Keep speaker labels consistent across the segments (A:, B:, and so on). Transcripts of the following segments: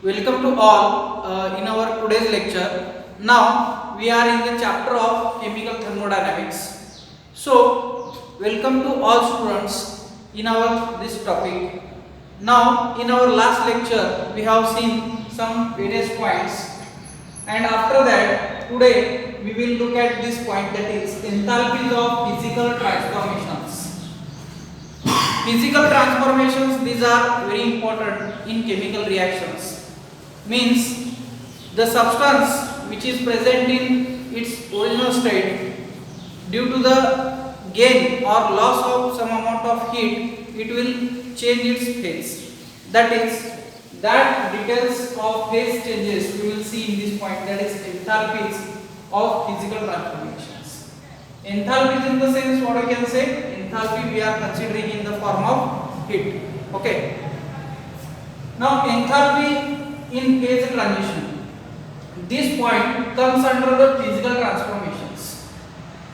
A: Welcome to all in our today's lecture. Now we are in the chapter of chemical thermodynamics. So welcome to all students in our this topic. Now in our last lecture we have seen some various points, and after that today we will look at this point, that is enthalpies of physical transformations. Physical transformations, these are very important in chemical reactions. Means the substance which is present in its original state, due to the gain or loss of some amount of heat, it will change its phase. That is, that details of phase changes we will see in this point, that is enthalpies of physical transformations. Enthalpies in the sense, what we can say, enthalpy we are considering in the form of heat. Okay. Now enthalpy in phase transition, this point comes under the physical transformations.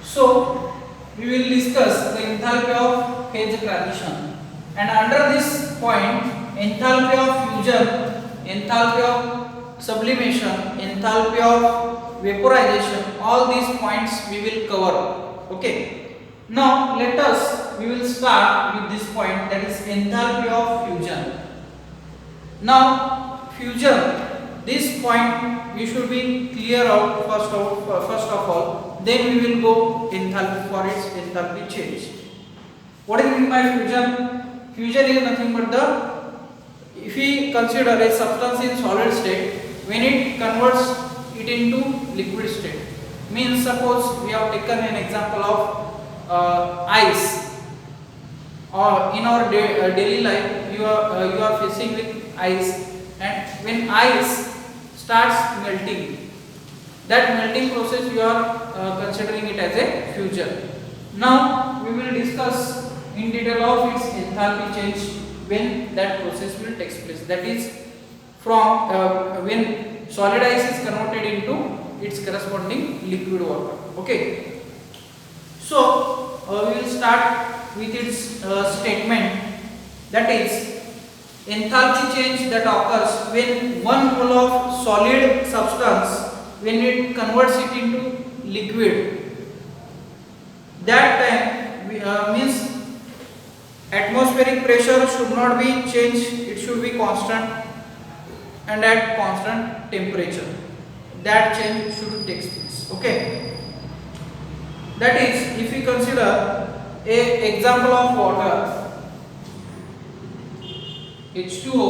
A: So we will discuss the enthalpy of phase transition, and under this point enthalpy of fusion, enthalpy of sublimation, enthalpy of vaporization, all these points we will cover. Okay. Now we will start with this point, that is enthalpy of fusion. Now fusion, this point you should be clear out first of all, then we will go enthalpy for its enthalpy change. What is meant by fusion? Fusion is nothing but if we consider a substance in solid state, when it converts it into liquid state. Means suppose we have taken an example of ice, or in our daily life you are facing with ice, and when ice starts melting, that melting process you are considering it as a fusion. Now we will discuss in detail of its enthalpy change when that process will take place, that is from when solid ice is converted into its corresponding liquid water. Okay. So we will start with its statement, that is enthalpy change that occurs when 1 mole of solid substance, when it converts it into liquid, that time means atmospheric pressure should not be changed, it should be constant, and at constant temperature that change should take place. Okay. That is, if we consider a example of water, H2O,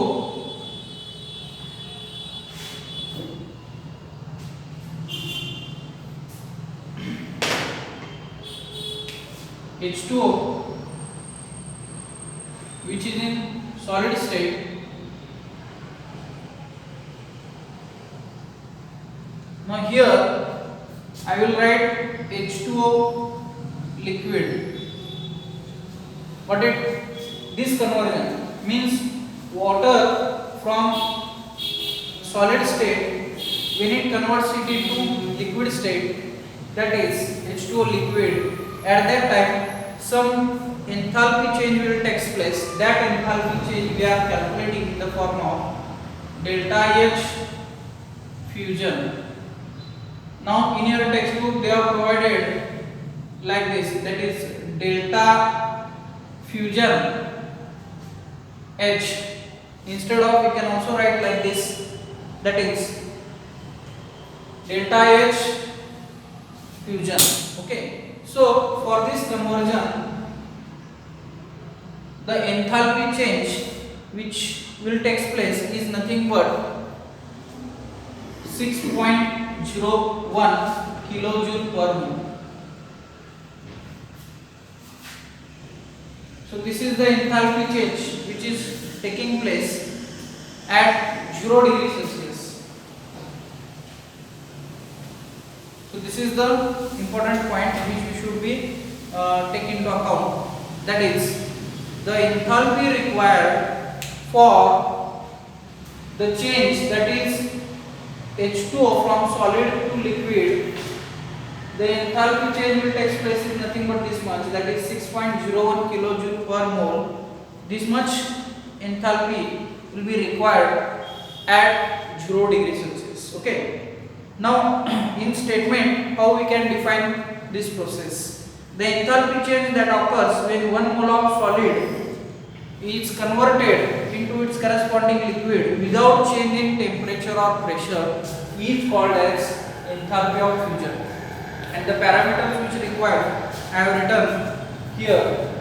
A: H2O which is in solid state. Now here I will write H2O liquid. But this conversion means water from solid state, when it converts it into liquid state, that is H2O liquid, at that time some enthalpy change will take place. That enthalpy change we are calculating in the form of delta H fusion. Now in your textbook they have provided like this, that is delta fusion H. Instead of, we can also write like this, that is delta H fusion. Okay. So for this conversion, the enthalpy change which will take place is nothing but 6.01 kilojoule per mole. So this is the enthalpy change which is taking place at 0 degree Celsius. So this is the important point which we should be taking into account, that is the enthalpy required for the change, that is H2O from solid to liquid, the enthalpy change will take place is nothing but this much, that is 6.01 kilojoule per mole. This much enthalpy will be required at 0 degree Celsius. Okay. Now in statement, how we can define this process? The enthalpy change that occurs when 1 mole of solid is converted into its corresponding liquid without change in temperature or pressure is called as enthalpy of fusion. And the parameters which required I have written here,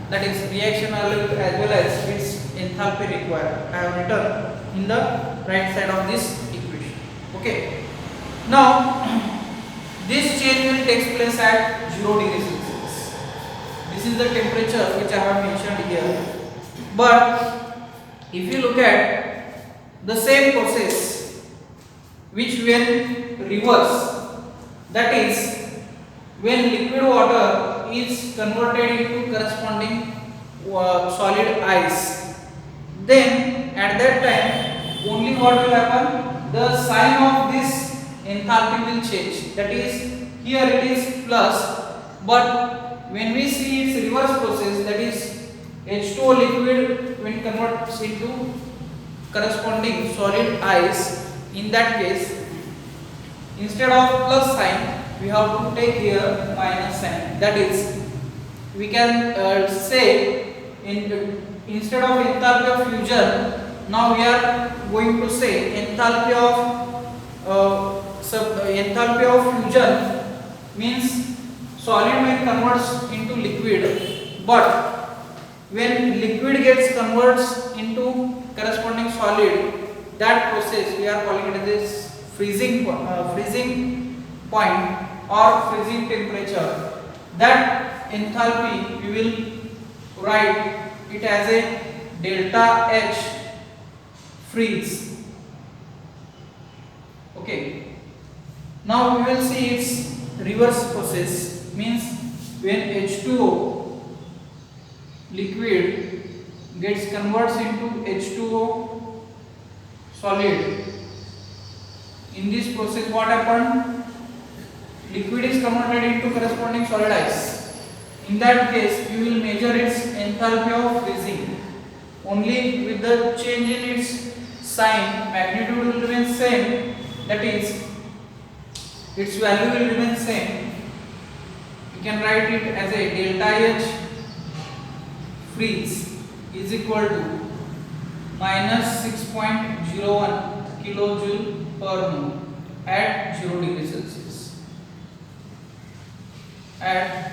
A: that is reaction as well as its enthalpy required. I have written in the right side of this equation. Okay. Now this change will take place at 0 degree Celsius. This is the temperature which I have mentioned here. But if you look at the same process which when reverse, that is when liquid water is converted into corresponding solid ice, then at that time only what will happen, the sign of this enthalpy will change, that is here it is plus, but when we see its reverse process, that is H2O liquid when converts into corresponding solid ice, in that case instead of plus sign we have to take here minus sign. That is we can say instead of enthalpy of fusion, now we are going to say enthalpy of fusion means solid when converts into liquid, but when liquid gets converts into corresponding solid, that process we are calling it as freezing point or freezing temperature. That enthalpy we will write it as a delta H freeze. Okay. Now we will see its reverse process, means when H2O liquid gets converts into H2O solid. In this process what happened? Liquid is converted into corresponding solid ice. In that case we will measure its enthalpy of freezing. Only with the change in its sign, magnitude will remain same, that is its value will remain same. We can write it as a delta H freeze is equal to minus 6.01 kilojoule per mole at 0 degree Celsius. At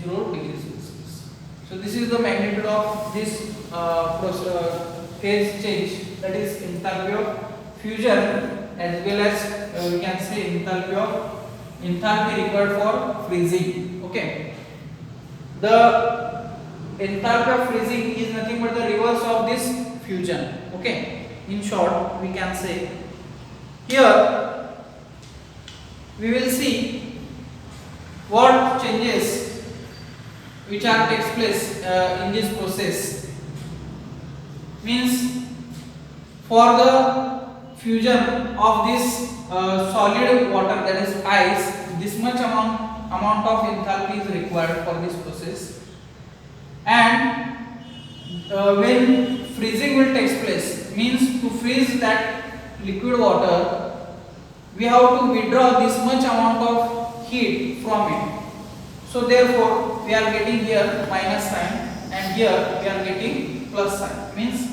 A: 0 degree Celsius. So this is the magnitude of this phase change, that is enthalpy of fusion, as well as we can say enthalpy required for freezing. Okay. The enthalpy of freezing is nothing but the reverse of this fusion. Okay. In short, we can say here we will see what changes which are takes place in this process. Means for the fusion of this solid water, that is ice, this much amount of enthalpy is required for this process. And when freezing will take place, means to freeze that liquid water, we have to withdraw this much amount of heat from it. So therefore we are getting here minus sign and here we are getting plus sign. Means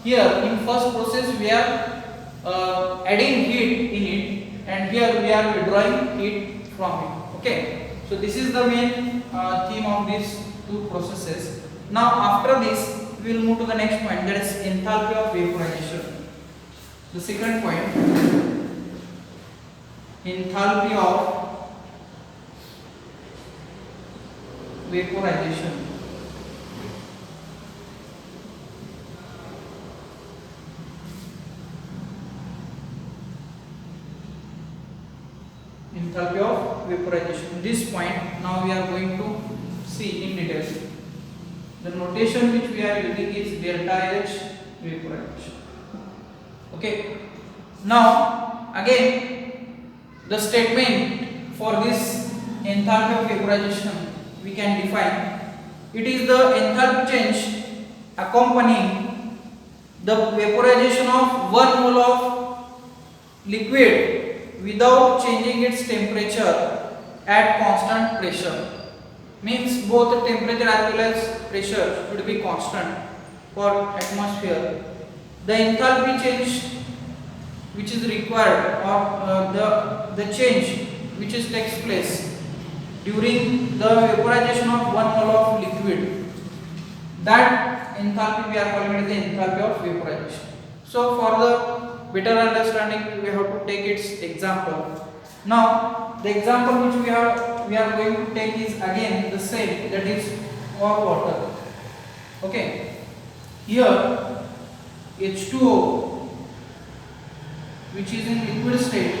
A: here in first process we are adding heat in it, and here we are withdrawing heat from it. Okay. So this is the main theme of these two processes. Now after this we will move to the next point, that is enthalpy of vaporization. The second point, enthalpy of vaporization. Enthalpy of vaporization. This point now we are going to see in detail. The notation which we are using is delta H vaporization. Okay. Now again the statement for this enthalpy of vaporization we can define. It is the enthalpy change accompanying the vaporization of 1 mole of liquid without changing its temperature at constant pressure. Means both the temperature as well as pressure should be constant for atmosphere. The enthalpy change which is required, or the change which is takes place during the vaporization of 1 mole of liquid, that enthalpy we are calling it the enthalpy of vaporization. So for the better understanding, we have to take its example. Now the example which we are going to take is again the same, that is for water. Okay, here H2O, which is in liquid state,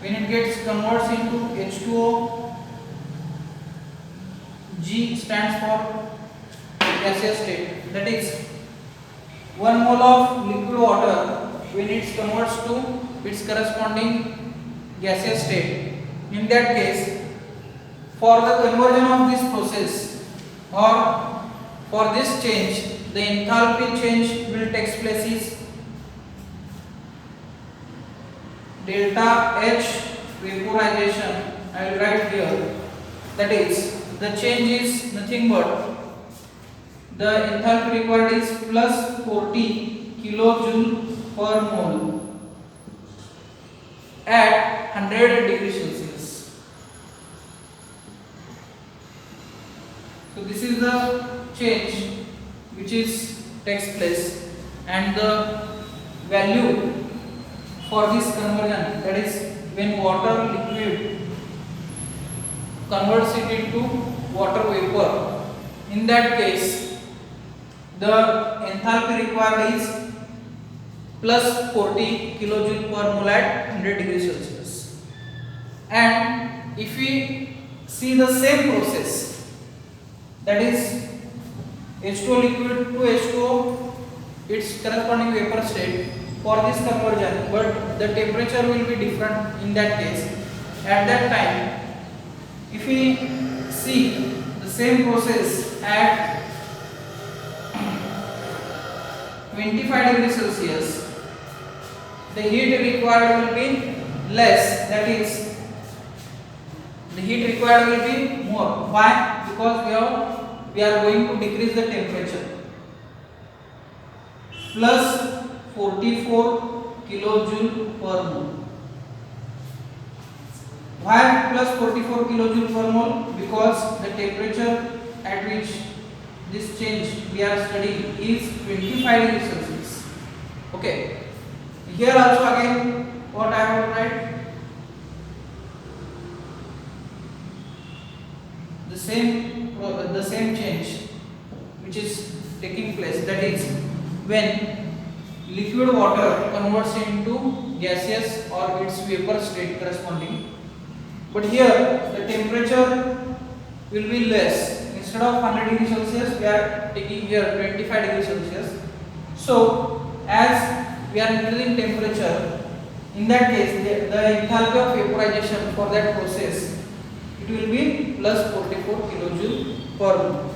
A: when it gets converts into H2O, G stands for gaseous state. That is 1 mole of liquid water when it converts to its corresponding gaseous state. In that case, for the conversion of this process or for this change, the enthalpy change will take place is delta H vaporization. I will write here. That is, the change is nothing but the enthalpy required is plus 40 kilojoule per mole at 100 degrees Celsius. So this is the change which is takes place, and the value for this conversion, that is when water liquid converts it into water vapor, in that case the enthalpy required is plus 40 kilojoule per mole at 100 degrees Celsius. And if we see the same process, that is H2O liquid to H2O, its corresponding vapor state, for this conversion, but the temperature will be different in that case. At that time, if we see the same process at 25 degrees Celsius, the heat required will be less, that is the heat required will be more. Why? Because we are going to decrease the temperature. Plus 44 kilojoule per mole. Why plus 44 kilojoule per mole? Because the temperature at which this change we are studying is 25 degrees Celsius. Okay. Here also again what I have to write? The same change which is taking place, that is when liquid water converts into gaseous or its vapor state corresponding, but here the temperature will be less. Instead of 100 degrees Celsius, we are taking here 25 degrees Celsius. So as we are increasing temperature, in that case the enthalpy of vaporization for that process, it will be plus 44 kilojoule per mole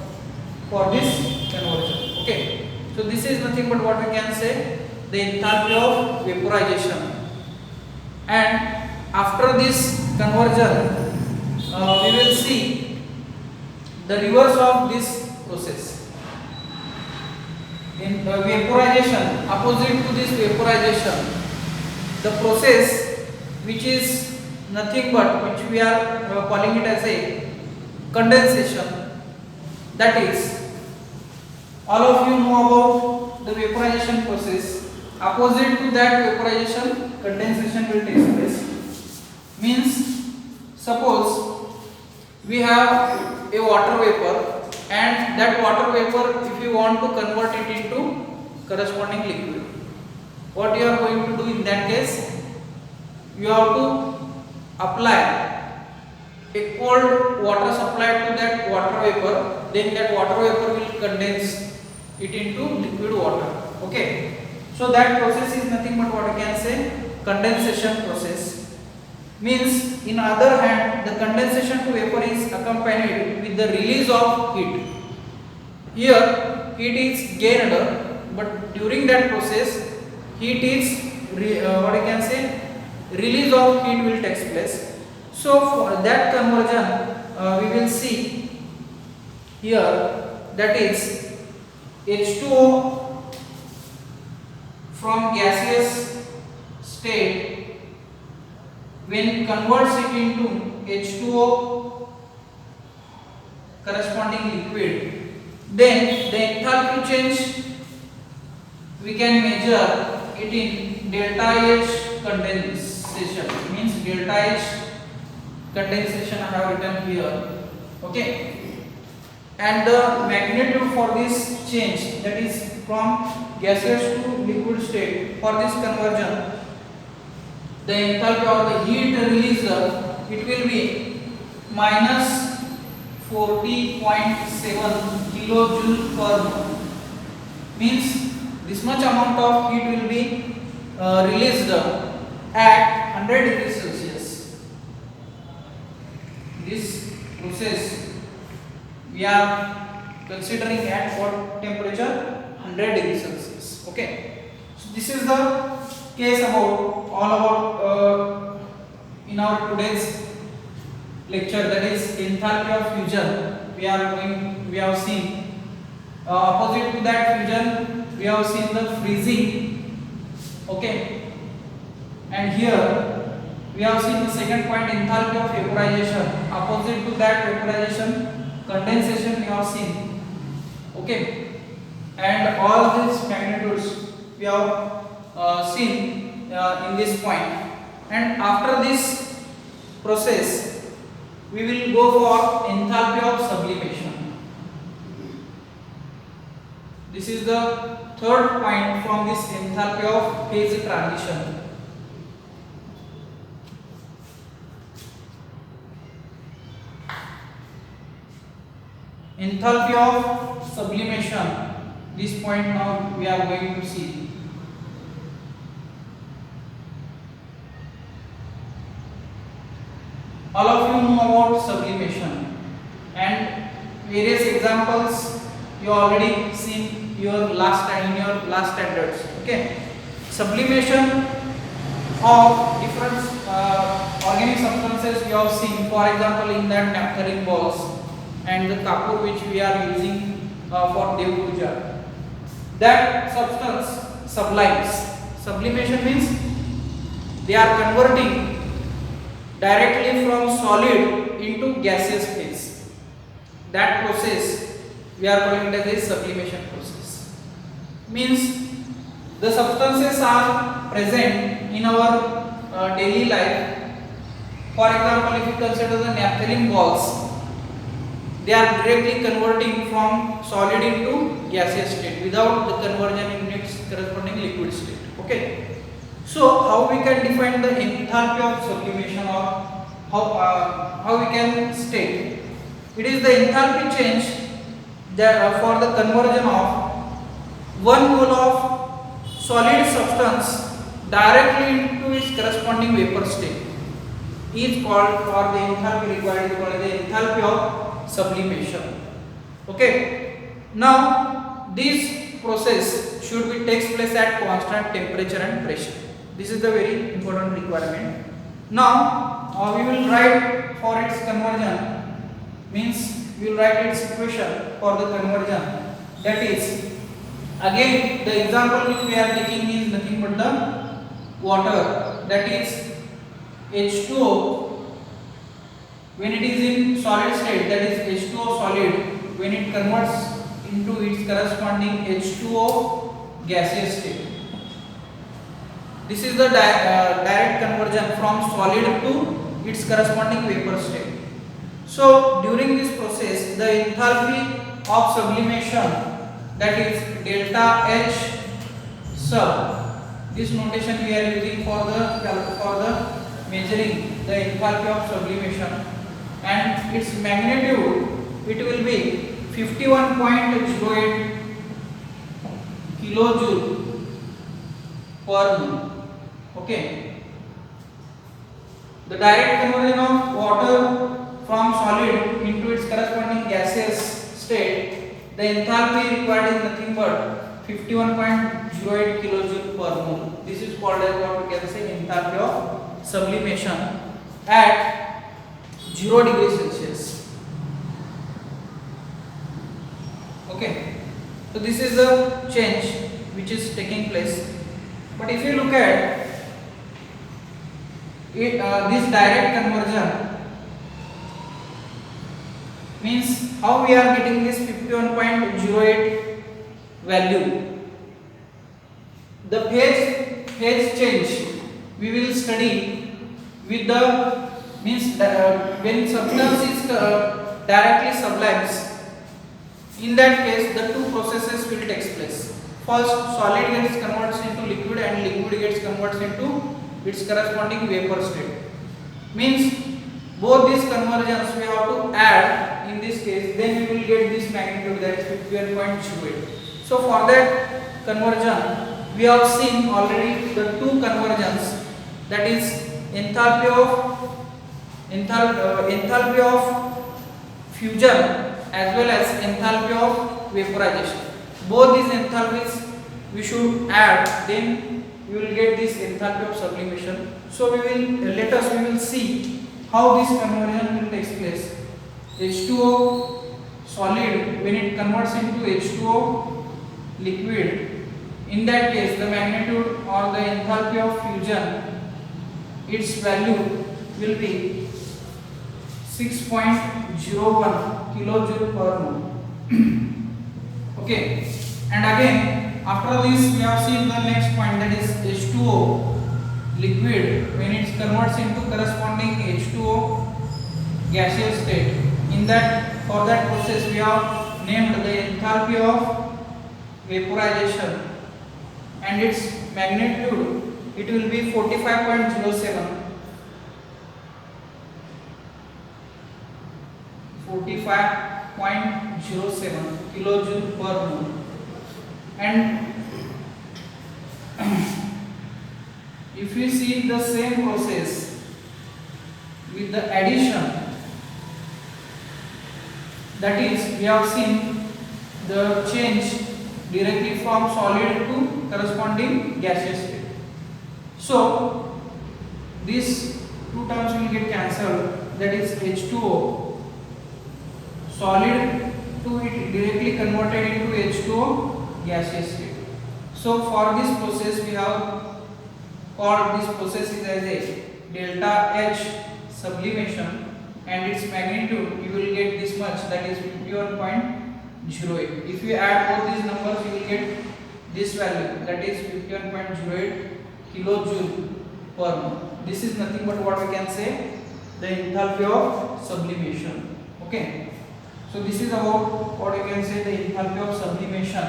A: for this conversion. Okay, so this is nothing but what we can say, the enthalpy of vaporization. And after this conversion, we will see the reverse of this process. In vaporization, opposite to this vaporization, the process which is nothing but, which we are calling it as a condensation, that is, all of you know about the vaporization process. Opposite to that vaporization, condensation will take place. Means, suppose we have a water vapor, and that water vapor, if you want to convert it into corresponding liquid, what you are going to do in that case? You have to apply a cold water supply to that water vapor, then that water vapor will condense it into liquid water. Okay, so that process is nothing but what I can say, condensation process. Means, in other hand, the condensation to vapor is accompanied with the release of heat. Here heat is gained but during that process heat is what I can say, release of heat will take place. So for that conversion we will see here, that is H2O from gaseous state, when converts it into H2O corresponding liquid, then the enthalpy change we can measure it in delta H condensation, means delta H condensation I have written here. Okay, and the magnitude for this change, that is from gaseous to liquid state, for this conversion the enthalpy or the heat release it will be minus 40.7 kilojoule per mole, means this much amount of heat will be released at 100 degrees Celsius. This process we are considering at what temperature? 100 degrees Celsius. Okay, so this is the case about all about in our today's lecture, that is enthalpy of fusion. We have seen opposite to that fusion we have seen the freezing. Okay, and here we have seen the second point, enthalpy of vaporization. Opposite to that vaporization, condensation we have seen. Okay, and all these magnitudes we have seen in this point. And after this process we will go for enthalpy of sublimation. This is the third point from this enthalpy of phase transition. Enthalpy of sublimation, this point now we are going to see. All of you know about sublimation, and various examples you already seen in your last standards. Okay, sublimation of different organic substances you have seen, for example in that naphthalene balls and the kapur which we are using for Dev Puja. That substance sublimes. Sublimation means they are converting directly from solid into gaseous phase. That process we are calling it as a sublimation process. Means the substances are present in our daily life. For example, if you consider the naphthalene balls, they are directly converting from solid into gaseous state without the conversion in its corresponding liquid state. Okay. So how we can define the enthalpy of sublimation, or how we can state? It is the enthalpy change that for the conversion of 1 mole of solid substance directly into its corresponding vapor state is called, or the enthalpy required is called the enthalpy of sublimation. Okay. Now this process should be takes place at constant temperature and pressure. This is the very important requirement. Now we will write for its conversion, means we will write its equation for the conversion. That is, again the example which we are taking is nothing but the water, that is H2O when it is in solid state, that is H2O solid, when it converts into its corresponding H2O gaseous state. This is the direct conversion from solid to its corresponding vapor state. So during this process the enthalpy of sublimation, that is delta H sub, this notation we are using for the measuring the enthalpy of sublimation, and its magnitude it will be 51.08 kilojoule per mole. Okay. The direct conversion of water from solid into its corresponding gaseous state, the enthalpy required is nothing but 51.08 kilojoule per mole. This is called as what we can say enthalpy of sublimation at 0 degree Celsius. Okay, so this is the change which is taking place. But if you look at it, this direct conversion means how we are getting this 51.08 value. The phase change we will study with the means when substance is directly sublimes. In that case, the two processes will take place. First, solid gets converts into liquid and liquid gets converts into its corresponding vapor state. Means both these conversions we have to add in this case, then we will get this magnitude, that is 51.08. So for that conversion we have seen already the two conversions, that is enthalpy of fusion as well as enthalpy of vaporization. Both these enthalpies we should add, then we will get this enthalpy of sublimation. So we will see how this conversion will take place. H2O solid, when it converts into H2O liquid, in that case the magnitude or the enthalpy of fusion, its value will be 6.01 kilojoule per mole. Okay, and again after this we have seen the next point, that is H2O liquid when it converts into corresponding H2O gaseous state. In that, for that process we have named the enthalpy of vaporization and its magnitude, it will be 45.07 kilojoule per mole. And if we see the same process with the addition, that is we have seen the change directly from solid to corresponding gaseous state. So these two terms will get cancelled, that is H2O solid to it directly converted into H2O gaseous state. So for this process we have called this process is as a delta H sublimation, and its magnitude you will get this much, that is 51.08. If you add both these numbers you will get this value, that is 51.08 kilojoule per mole. This is nothing but what we can say the enthalpy of sublimation. Okay, so this is about what you can say the enthalpy of sublimation,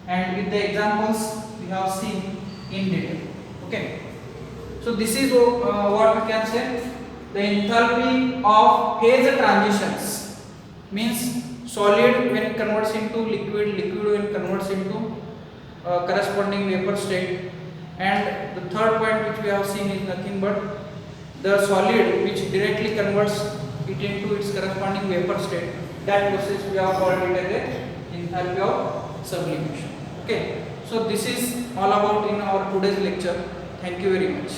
A: and with the examples we have seen in detail. Okay, so this is what we can say the enthalpy of phase transitions, means solid when it converts into liquid, liquid when it converts into corresponding vapor state. And the third point which we have seen is nothing but the solid which directly converts it into its corresponding vapor state. That process we have called it as a enthalpy of sublimation. Okay, so this is all about in our today's lecture. Thank you very much.